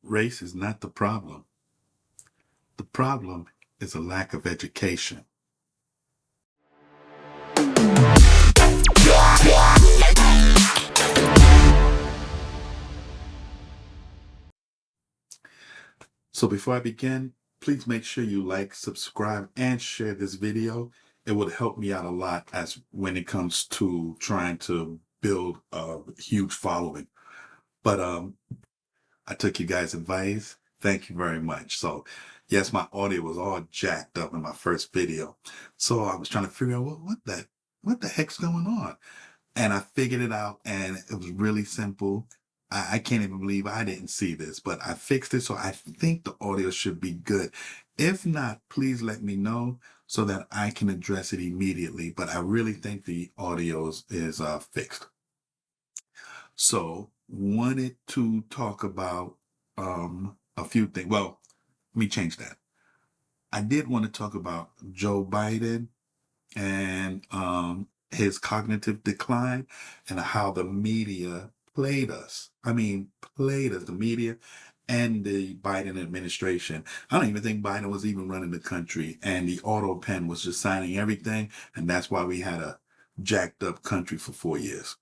Race is not the problem. The problem is a lack of education. So before I begin, please make sure you like, subscribe, and share this video. It would help me out a lot as when it comes to trying to build a huge following. But I took you guys' advice. Thank you very much. So yes, my audio was all jacked up in my first video. So I was trying to figure out what the heck's going on. And I figured it out, and it was really simple. I can't even believe I didn't see this, but I fixed it, so I think the audio should be good. If not, please let me know so that I can address it immediately. But I really think the audio is fixed. So wanted to talk about a few things. Well, let me change that. I did want to talk about Joe Biden and his cognitive decline and how the media played us. I mean, played us, the media and the Biden administration. I don't even think Biden was even running the country, and the auto pen was just signing everything, and that's why we had a jacked up country for 4 years.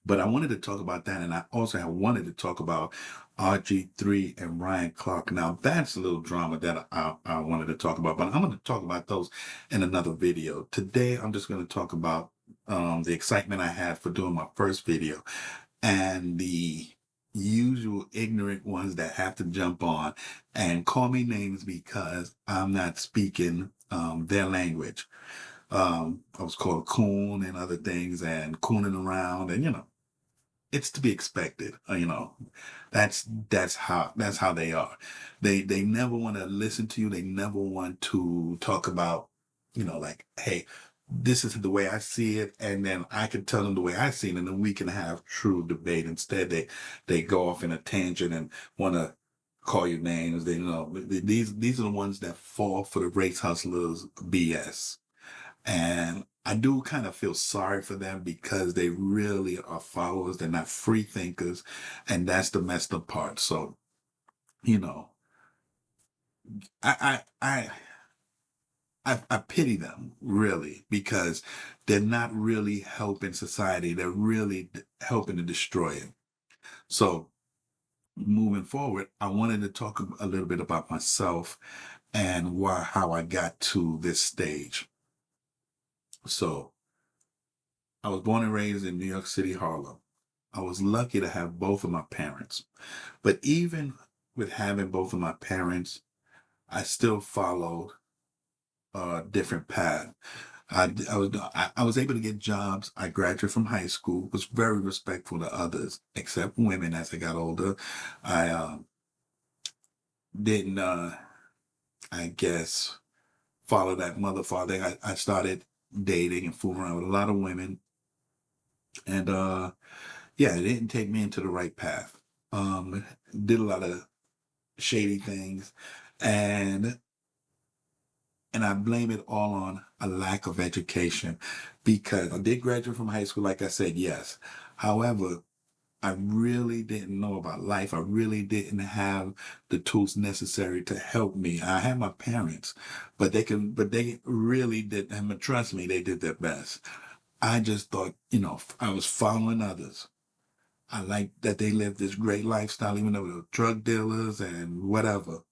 But I wanted to talk about that, and I also wanted to talk about RG3 and Ryan Clark. Now, that's a little drama that I wanted to talk about, but I'm going to talk about those in another video. Today, I'm just going to talk about the excitement I had for doing my first video and the usual ignorant ones that have to jump on and call me names because I'm not speaking their language. I was called coon and other things and cooning around, and it's to be expected. That's how they are. They never want to listen to you. They never want to talk about, like, hey, this is the way I see it, and then I can tell them the way I see it, and then we can have true debate. Instead, they go off in a tangent and want to call you names. These are the ones that fall for the race hustlers BS. And I do kind of feel sorry for them because they really are followers. They're not free thinkers. And that's the messed up part. So, you know, I, I, I pity them really because they're not really helping society. They're really helping to destroy it. So moving forward, I wanted to talk a little bit about myself and how I got to this stage. So I was born and raised in New York City, Harlem. I was lucky to have both of my parents. But even with having both of my parents, I still followed a different path. I was able to get jobs. I graduated from high school, was very respectful to others, except women as I got older. I didn't, I guess, follow that mother father thing. I started dating and fooling around with a lot of women. And yeah, it didn't take me into the right path. Did a lot of shady things, and I blame it all on a lack of education because I did graduate from high school, like I said, yes. However, I really didn't know about life. I really didn't have the tools necessary to help me. I had my parents, but they really did, and trust me, they did their best. I just thought, I was following others. I liked that they lived this great lifestyle, even though they were drug dealers and whatever.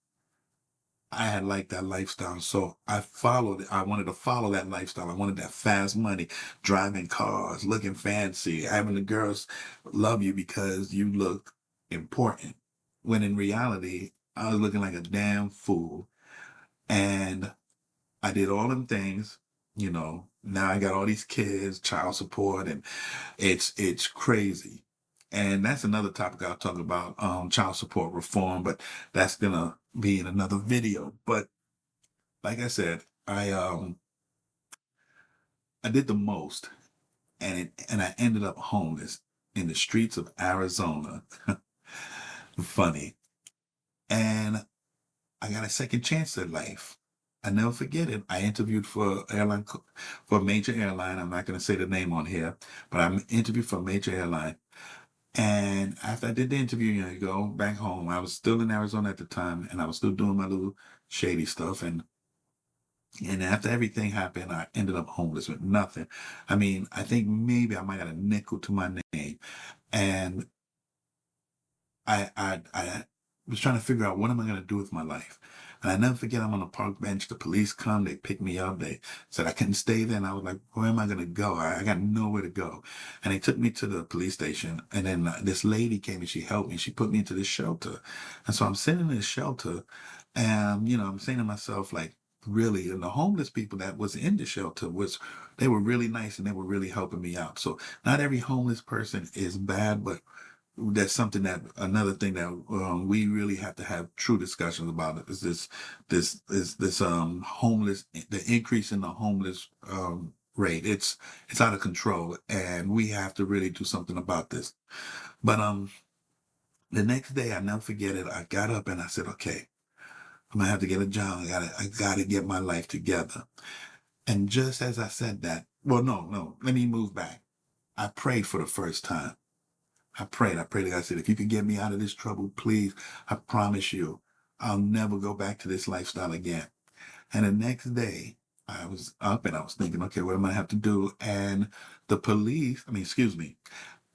I had liked that lifestyle, so I followed it. I wanted to follow that lifestyle. I wanted that fast money, driving cars, looking fancy, having the girls love you because you look important. When in reality, I was looking like a damn fool. And I did all them things, Now I got all these kids, child support, and it's crazy. And that's another topic I'll talk about, child support reform, but that's gonna be in another video. But like I said, I did the most, and I ended up homeless in the streets of Arizona. Funny. And I got a second chance at life. I never forget it. I interviewed for for a major airline. I'm not going to say the name on here, but I interviewed for a major airline. And after I did the interview, you go back home. I was still in Arizona at the time, and I was still doing my little shady stuff. And after everything happened, I ended up homeless with nothing. I mean, I think maybe I might have a nickel to my name. And I was trying to figure out what am I going to do with my life. And I never forget, I'm on a park bench. The police come, they pick me up. They said I couldn't stay there. And I was like, where am I going to go? I got nowhere to go. And they took me to the police station. And then this lady came and she helped me. She put me into this shelter. And so I'm sitting in this shelter and, I'm saying to myself, like, really, and the homeless people that was in the shelter they were really nice and they were really helping me out. So not every homeless person is bad, but that's something that another thing that we really have to have true discussions about it is this homeless, the increase in the homeless rate. It's out of control, and we have to really do something about this. But the next day, I never forget it, I got up and I said, okay, I'm gonna have to get a job. I gotta get my life together. And just as I said that, well, no, let me move back. I prayed for the first time. I prayed. I said, if you could get me out of this trouble, please, I promise you, I'll never go back to this lifestyle again. And the next day, I was up and I was thinking, okay, what am I have to do? And the police, excuse me,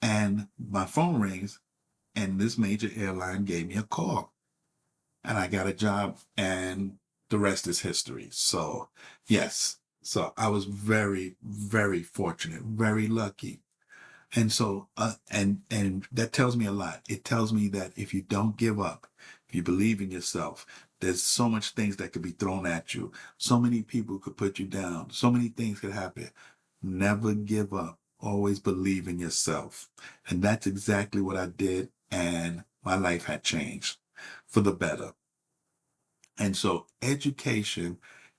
and my phone rings and this major airline gave me a call and I got a job and the rest is history. So yes, so I was very, very fortunate, very lucky. And so, and that tells me a lot. It tells me that if you don't give up, if you believe in yourself, there's so much things that could be thrown at you. So many people could put you down. So many things could happen. Never give up. Always believe in yourself. And that's exactly what I did. And my life had changed for the better. And so education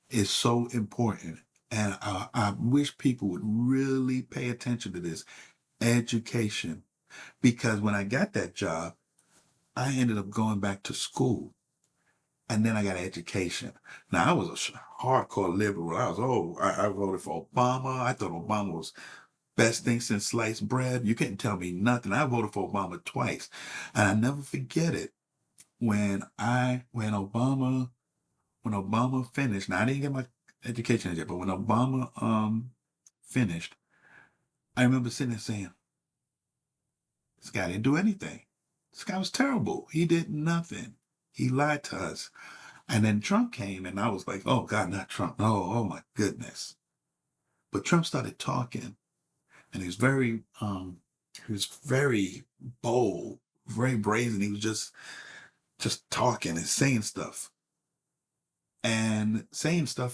is so important. And I wish people would really pay attention to this education, because when I got that job, I ended up going back to school and then I got an education. Now I was a hardcore liberal. I voted for Obama. I thought Obama was best thing since sliced bread. You couldn't tell me nothing. I voted for Obama twice, and I never forget it when Obama finished. Now I didn't get my education yet, but when Obama finished, I remember sitting there saying, this guy didn't do anything. This guy was terrible. He did nothing. He lied to us. And then Trump came and I was like, oh God, not Trump. Oh my goodness. But Trump started talking and he was very bold, very brazen. He was just talking and saying stuff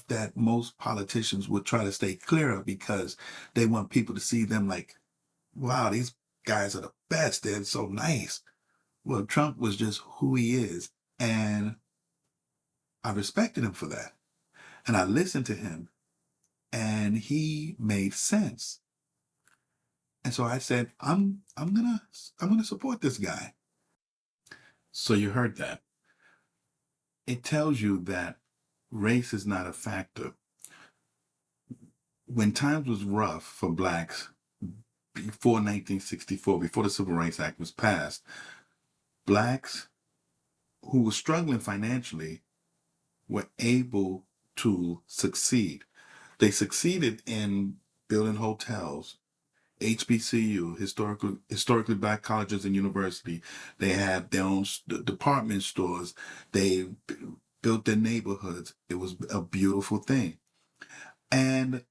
that most politicians would try to stay clear of because they want people to see them like, wow, these guys are the best. They're so nice. Well, Trump was just who he is. And I respected him for that. And I listened to him and he made sense. And so I said, I'm gonna support this guy. So you heard that. It tells you that race is not a factor. When times was rough for blacks before 1964, before the Civil Rights Act was passed, blacks who were struggling financially were able to succeed. They succeeded in building hotels, HBCU, historically black colleges and university. They had their own department stores. They built their neighborhoods. It was a beautiful thing. And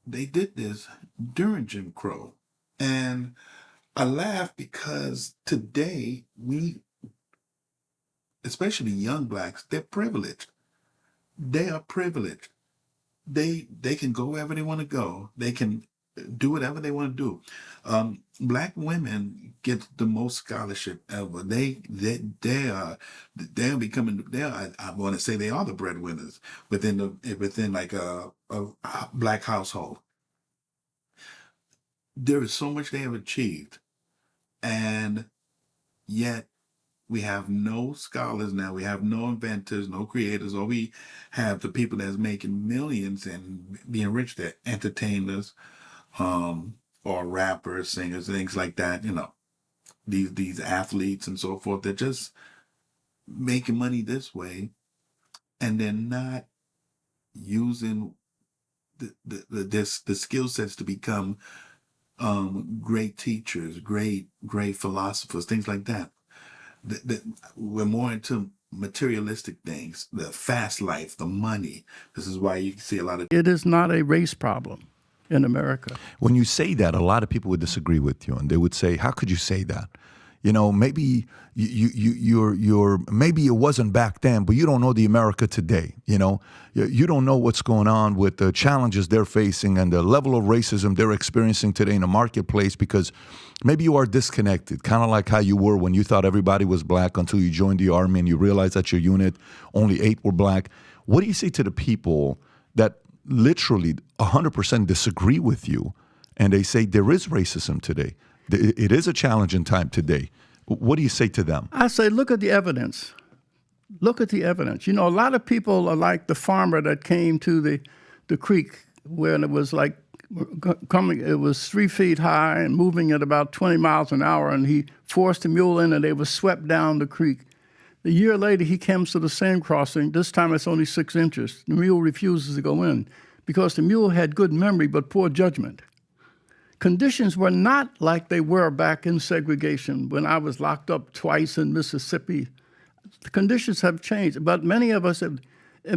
they did this during Jim Crow. And I laugh because today especially young blacks, they're privileged. They are privileged. They can go wherever they want to go. They can do whatever they want to do. Black women get the most scholarship ever. They're becoming I want to say they are the breadwinners within like a black household. There is so much they have achieved, and yet we have no scholars now. We have no inventors, no creators. Or we have the people that's making millions and being rich, that entertainers, or rappers, singers, things like that. these athletes and so forth. They're just making money this way, and they're not using the skill sets to become great teachers, great philosophers, things like that. We're more into materialistic things, the fast life, the money. This is why you see a lot of. It is not a race problem in America. When you say that, a lot of people would disagree with you, and they would say, "How could you say that? You know, maybe you're maybe it wasn't back then, but you don't know the America today. You know, you don't know what's going on with the challenges they're facing and the level of racism they're experiencing today in the marketplace because maybe you are disconnected, kind of like how you were when you thought everybody was black until you joined the Army and you realized that your unit only 8 were black. What do you say to the people that literally 100% disagree with you and they say there is racism today? It is a challenging time today. What do you say to them? I say, look at the evidence. Look at the evidence. You know, a lot of people are like the farmer that came to the creek when it was like coming, it was 3 feet high and moving at about 20 miles an hour, and he forced the mule in and they were swept down the creek. A year later, he comes to the same crossing. This time it's only 6 inches. The mule refuses to go in because the mule had good memory but poor judgment. Conditions were not like they were back in segregation when I was locked up twice in Mississippi. The conditions have changed, but many of us have.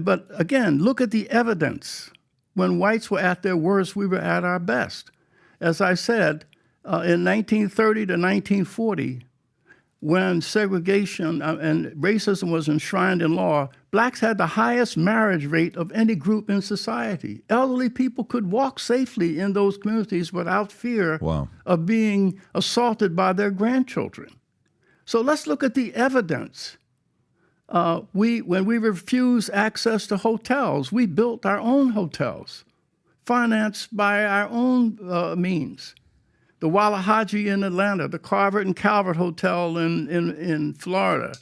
But again, look at the evidence. When whites were at their worst, we were at our best. As I said, in 1930 to 1940, when segregation and racism was enshrined in law, blacks had the highest marriage rate of any group in society. Elderly people could walk safely in those communities without fear of being assaulted by their grandchildren. So let's look at the evidence. When we refused access to hotels, we built our own hotels, financed by our own means. The Wallahaji in Atlanta, the Carver and Calvert Hotel in Florida,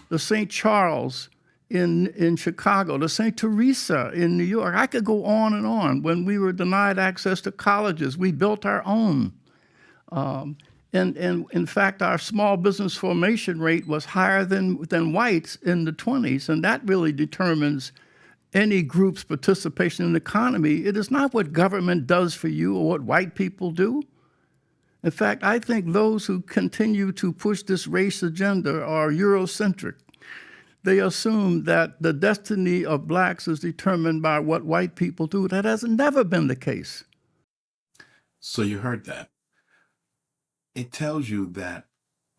the St. Charles in Chicago, the St. Teresa in New York. I could go on and on. When we were denied access to colleges, we built our own. And in fact, our small business formation rate was higher than whites in the 20s, and that really determines any group's participation in the economy. It is not what government does for you or what white people do. In fact, I think those who continue to push this race agenda are Eurocentric. They assume that the destiny of blacks is determined by what white people do. That has never been the case. So you heard that. It tells you that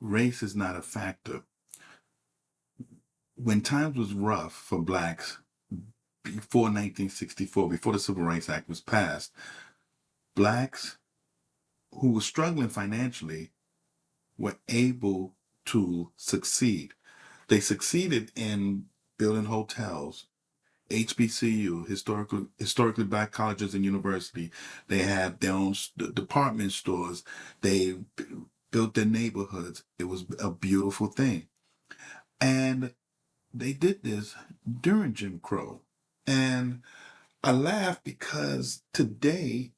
race is not a factor. When times was rough for blacks before 1964, before the Civil Rights Act was passed, blacks who were struggling financially were able to succeed. They succeeded in building hotels, HBCU, historically black colleges and university. They had their own department stores. They built their neighborhoods. It was a beautiful thing. And they did this during Jim Crow. And I laugh because today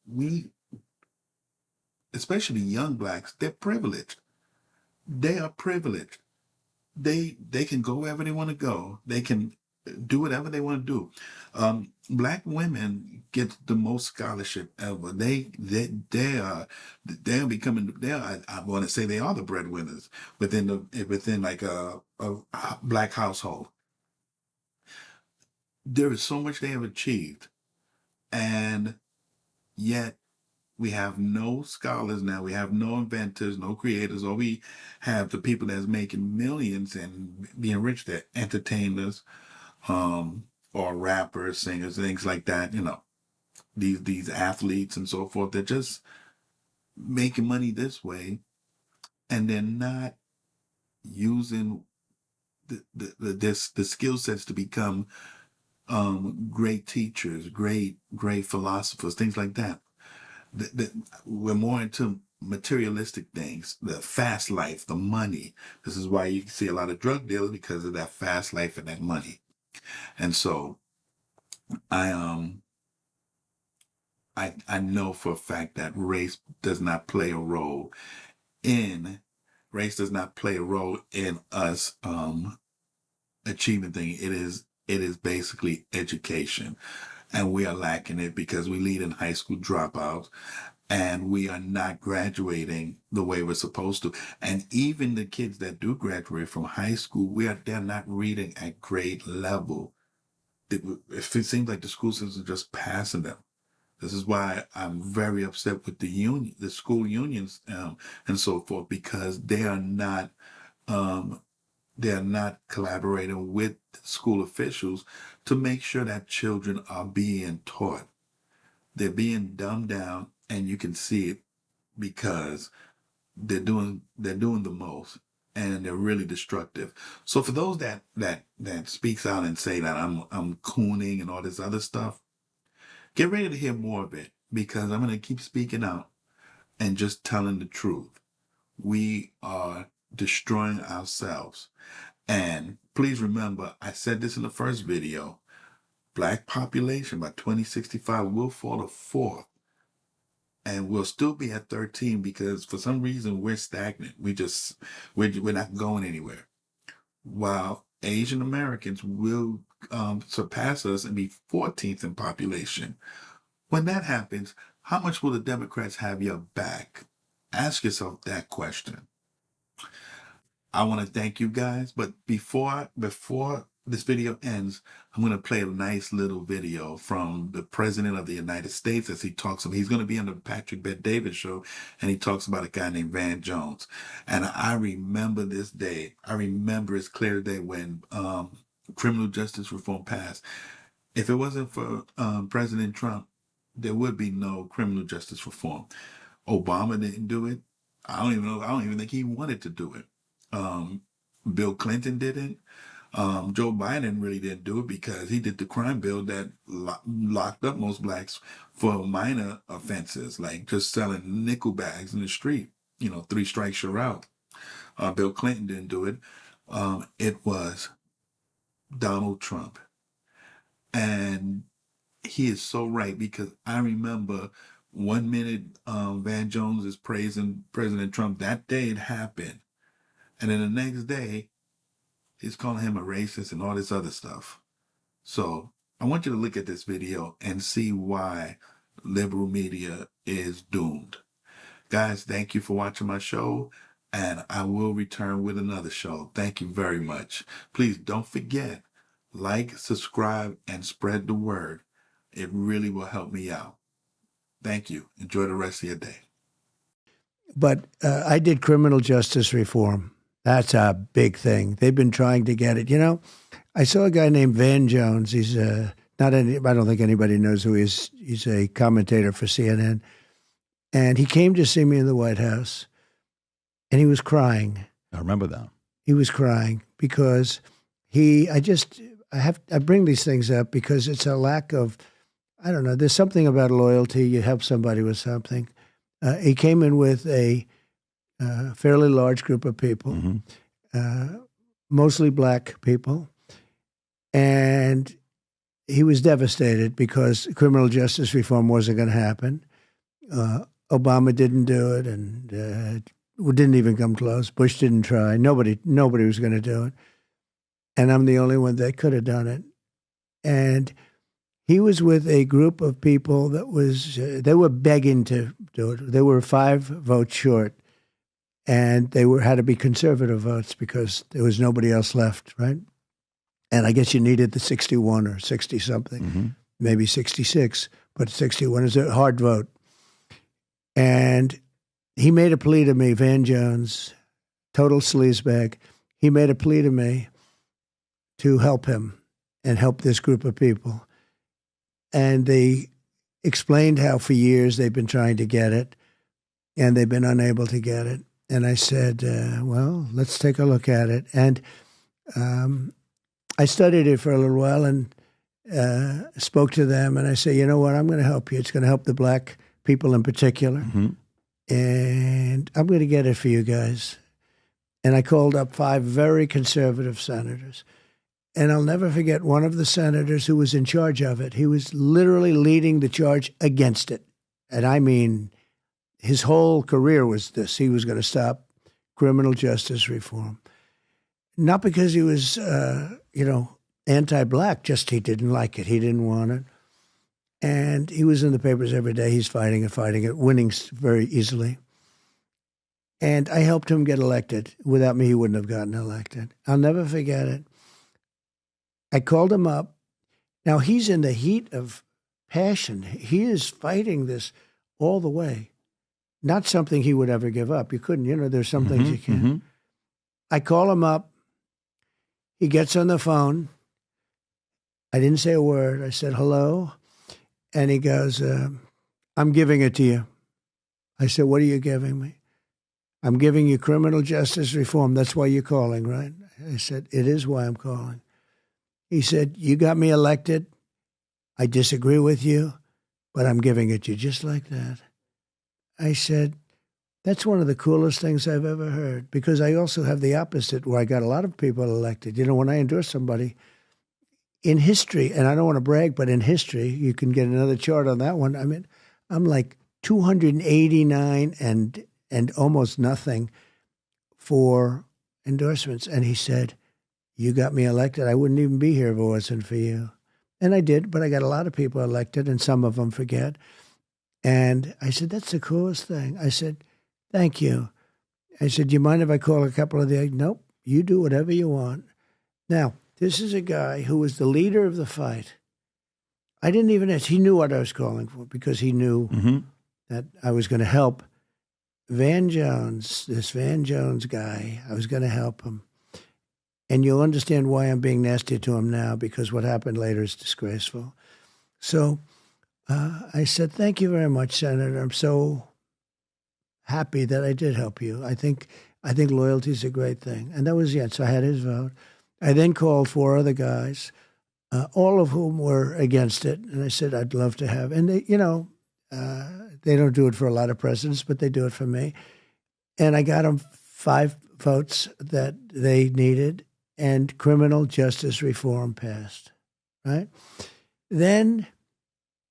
especially young blacks, they're privileged. They are privileged. They can go wherever they want to go. They can do whatever they want to do. Black women get the most scholarship ever. They're becoming. I want to say they are the breadwinners within like a black household. There is so much they have achieved, and yet we have no scholars now. We have no inventors, no creators. Or we have the people that's making millions and being rich, they're entertainers, or rappers, singers, things like that. You know, these athletes and so forth. They're just making money this way, and they're not using the skill sets to become great teachers, great philosophers, things like that. We're more into materialistic things, the fast life, the money. This is why you see a lot of drug dealers, because of that fast life and that money. And so I know for a fact that race does not play a role in Race does not play a role in us achieving things. It is basically education. And we are lacking it because we lead in high school dropouts and we are not graduating the way we're supposed to. And even the kids that do graduate from high school, they're not reading at grade level. It seems like the school system is just passing them. This is why I'm very upset with the school unions, and so forth, because they're not collaborating with school officials to make sure that children are being taught. They're being dumbed down, and you can see it because they're doing the most, and they're really destructive. So for those that speaks out and say that I'm cooning and all this other stuff, get ready to hear more of it, because I'm going to keep speaking out and just telling the truth. We are destroying ourselves. And please remember, I said this in the first video, Black population by 2065 will fall to fourth. And we'll still be at 13 because for some reason we're stagnant. We're not going anywhere. While Asian Americans will surpass us and be 14th in population. When that happens, how much will the Democrats have your back? Ask yourself that question. I want to thank you guys, but before this video ends, I'm going to play a nice little video from the President of the United States as he talks about, he's going to be on the Patrick Bet-David show, and he talks about a guy named Van Jones. And I remember this day. I remember it's clear day when criminal justice reform passed. If it wasn't for President Trump, there would be no criminal justice reform. Obama didn't do it. I don't even know. I don't even think he wanted to do it. Bill Clinton didn't. Joe Biden really didn't do it because he did the crime bill that locked up most blacks for minor offenses, like just selling nickel bags in the street. 3 strikes you're out. Bill Clinton didn't do it. It was Donald Trump. And he is so right, because I remember one minute Van Jones is praising President Trump. That day it happened. And then the next day, he's calling him a racist and all this other stuff. So I want you to look at this video and see why liberal media is doomed. Guys, thank you for watching my show, and I will return with another show. Thank you very much. Please don't forget, like, subscribe, and spread the word. It really will help me out. Thank you. Enjoy the rest of your day. But I did criminal justice reform. That's a big thing. They've been trying to get it. I saw a guy named Van Jones. He's I don't think anybody knows who he is. He's a commentator for CNN. And he came to see me in the White House, and he was crying. I remember that. He was crying because I bring these things up because it's a lack of, I don't know, there's something about loyalty. You help somebody with something. He came in with a fairly large group of people, mostly black people, and he was devastated because criminal justice reform wasn't going to happen. Obama didn't do it, and didn't even come close. Bush didn't try. Nobody was going to do it, and I'm the only one that could have done it. And he was with a group of people that they were begging to do it. They were 5 votes short. And they had to be conservative votes because there was nobody else left, right? And I guess you needed the 61 or 60-something, maybe 66, but 61 is a hard vote. And he made a plea to me, Van Jones, total sleazebag. He made a plea to me to help him and help this group of people. And they explained how for years they've been trying to get it, and they've been unable to get it. And I said, well, let's take a look at it. And I studied it for a little while and spoke to them. And I said, you know what, I'm going to help you. It's going to help the black people in particular. And I'm going to get it for you guys. And I called up 5 very conservative senators. And I'll never forget one of the senators who was in charge of it. He was literally leading the charge against it. And I mean, his whole career was this. He was going to stop criminal justice reform. Not because he was, anti-black, just he didn't like it. He didn't want it. And he was in the papers every day. He's fighting it, winning very easily. And I helped him get elected. Without me, he wouldn't have gotten elected. I'll never forget it. I called him up. Now, he's in the heat of passion. He is fighting this all the way. Not something he would ever give up. You couldn't, there's some things you can't. Mm-hmm. I call him up. He gets on the phone. I didn't say a word. I said, hello. And he goes, I'm giving it to you. I said, what are you giving me? I'm giving you criminal justice reform. That's why you're calling, right? I said, it is why I'm calling. He said, you got me elected. I disagree with you, but I'm giving it to you just like that. I said, that's one of the coolest things I've ever heard, because I also have the opposite where I got a lot of people elected. When I endorse somebody in history, and I don't want to brag, but in history, you can get another chart on that one. I mean, I'm like 289 and almost nothing for endorsements. And he said, you got me elected. I wouldn't even be here if it wasn't for you. And I did, but I got a lot of people elected, and some of them forget. And I said, that's the coolest thing. I said, thank you. I said, do you mind if I call a couple of the... Nope, you do whatever you want. Now, this is a guy who was the leader of the fight. I didn't even ask. He knew what I was calling for, because he knew that I was going to help Van Jones, this Van Jones guy. I was going to help him. And you'll understand why I'm being nasty to him now, because what happened later is disgraceful. So I said, thank you very much, Senator. I'm so happy that I did help you. I think loyalty is a great thing. And that was the end. So I had his vote. I then called 4 other guys, all of whom were against it. And I said, I'd love to have. And they, they don't do it for a lot of presidents, but they do it for me. And I got them 5 votes that they needed, and criminal justice reform passed, right? Then,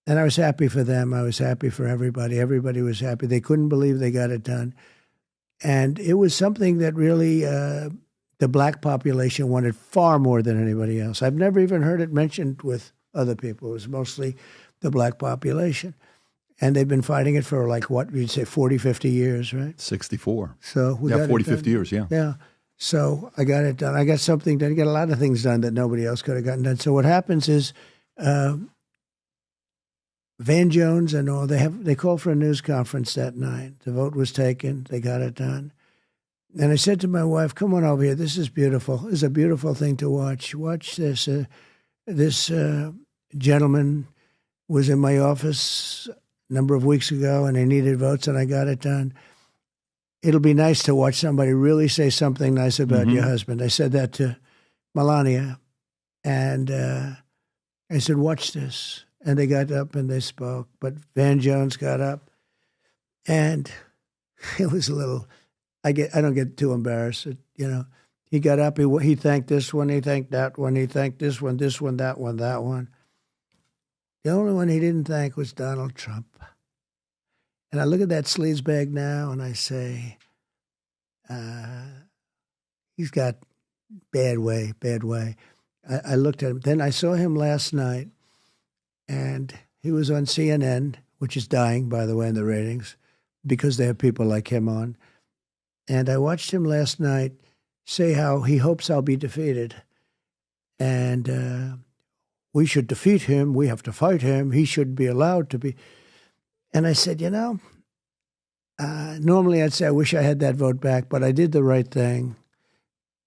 and I was happy for them. I was happy for everybody. Everybody was happy. They couldn't believe they got it done. And it was something that really the black population wanted far more than anybody else. I've never even heard it mentioned with other people. It was mostly the black population. And they've been fighting it for like, what, you'd say 40, 50 years, right? 64. So we got 40, it done. 50 years, yeah. Yeah. So I got it done. I got something done. I got a lot of things done that nobody else could have gotten done. So what happens is Van Jones and all, they called for a news conference that night. The vote was taken. They got it done. And I said to my wife, come on over here. This is beautiful. This is a beautiful thing to watch. Watch this. This gentleman was in my office a number of weeks ago, and they needed votes, and I got it done. It'll be nice to watch somebody really say something nice about your husband. I said that to Melania, and I said, watch this. And they got up and they spoke, but Van Jones got up, and it was a little, I don't get too embarrassed, He got up, he thanked this one, he thanked that one, he thanked this one, that one, that one. The only one he didn't thank was Donald Trump. And I look at that sleaze bag now and I say, he's got bad way. I looked at him. Then I saw him last night, and he was on CNN, which is dying, by the way, in the ratings, because they have people like him on. And I watched him last night say how he hopes I'll be defeated. And we should defeat him. We have to fight him. He should be allowed to be. And I said, normally I'd say I wish I had that vote back, but I did the right thing.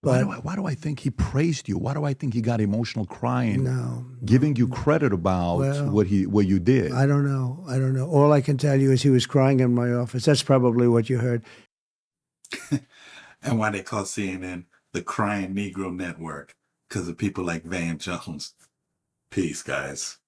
But Why do I think he praised you? Why do I think he got emotional crying? No. Giving you credit about what you did. I don't know. All I can tell you is he was crying in my office. That's probably what you heard. And why they call CNN the Crying Negro Network, because of people like Van Jones. Peace, guys.